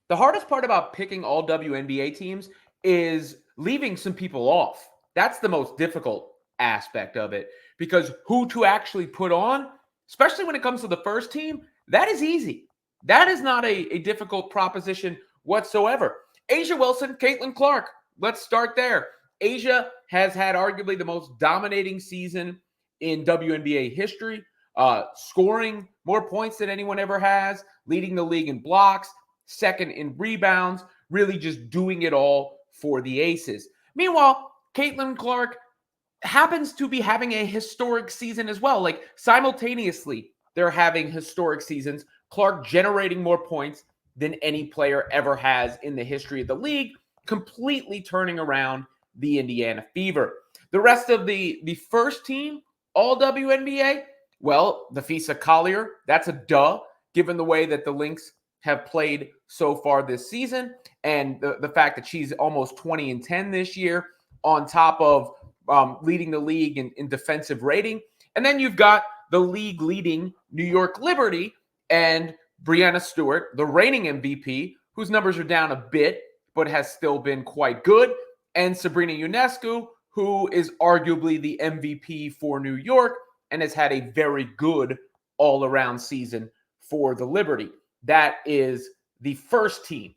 The hardest part about picking all WNBA teams is leaving some people off. That's the most difficult aspect of it because who to actually put on, especially when it comes to the first team, that is easy. That is not a difficult proposition whatsoever. Asia Wilson, Caitlin Clark, let's start there. Asia has had arguably the most dominating season in WNBA history, scoring more points than anyone ever has, leading the league in blocks, second in rebounds, really just doing it all for the Aces. Meanwhile, Caitlin Clark happens to be having a historic season as well. Like simultaneously, they're having historic seasons. Clark generating more points than any player ever has in the history of the league, completely turning around the Indiana Fever. The rest of the first team, all WNBA, well, Nafisa Collier, that's a duh, given the way that the Lynx have played so far this season and the fact that she's almost 20-10 this year on top of leading the league in defensive rating. And then you've got the league leading New York Liberty and Breanna Stewart, the reigning MVP, whose numbers are down a bit, but has still been quite good. And Sabrina Ionescu, who is arguably the MVP for New York and has had a very good all-around season for the Liberty. That is the first team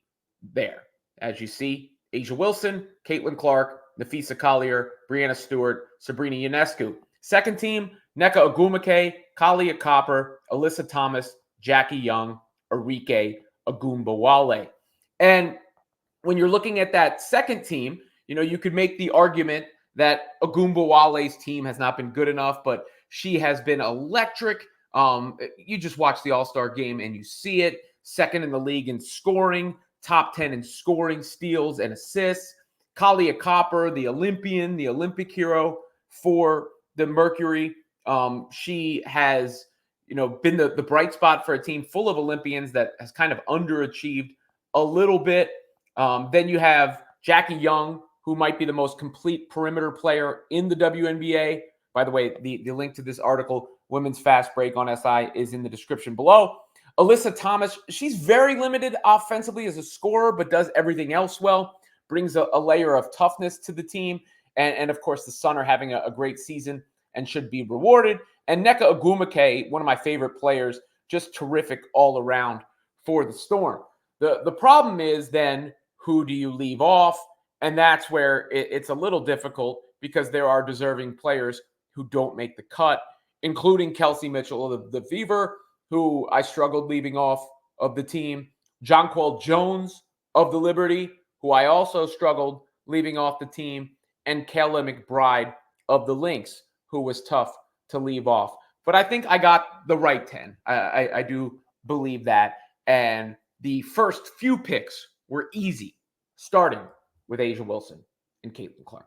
there. As you see, Asia Wilson, Caitlin Clark, Nafisa Collier, Breanna Stewart, Sabrina Ionescu. Second team, Nneka Ogwumike, Kalia Copper, Alyssa Thomas, Jackie Young, Arike Ogunbowale. And when you're looking at that second team, you could make the argument that Ogunbowale's team has not been good enough, but she has been electric. You just watch the All-Star game and you see it. Second in the league in scoring, top 10 in scoring, steals, and assists. Kalia Copper, the Olympian, the Olympic hero for the Mercury. She has, been the bright spot for a team full of Olympians that has kind of underachieved a little bit. Then you have Jackie Young, who might be the most complete perimeter player in the WNBA. By the way, the link to this article, Women's Fast Break on SI, is in the description below. Alyssa Thomas, she's very limited offensively as a scorer, but does everything else well, brings a layer of toughness to the team. And of course, the Sun are having a great season and should be rewarded. And Nneka Ogwumike, one of my favorite players, just terrific all around for the Storm. The problem is then, who do you leave off? And that's where it's a little difficult because there are deserving players who don't make the cut, including Kelsey Mitchell of the Fever, who I struggled leaving off of the team. Jonquel Jones of the Liberty, who I also struggled leaving off the team. And Kayla McBride of the Lynx, who was tough to leave off. But I think I got the right 10. I do believe that. And the first few picks were easy, starting with Asia Wilson and Caitlin Clark.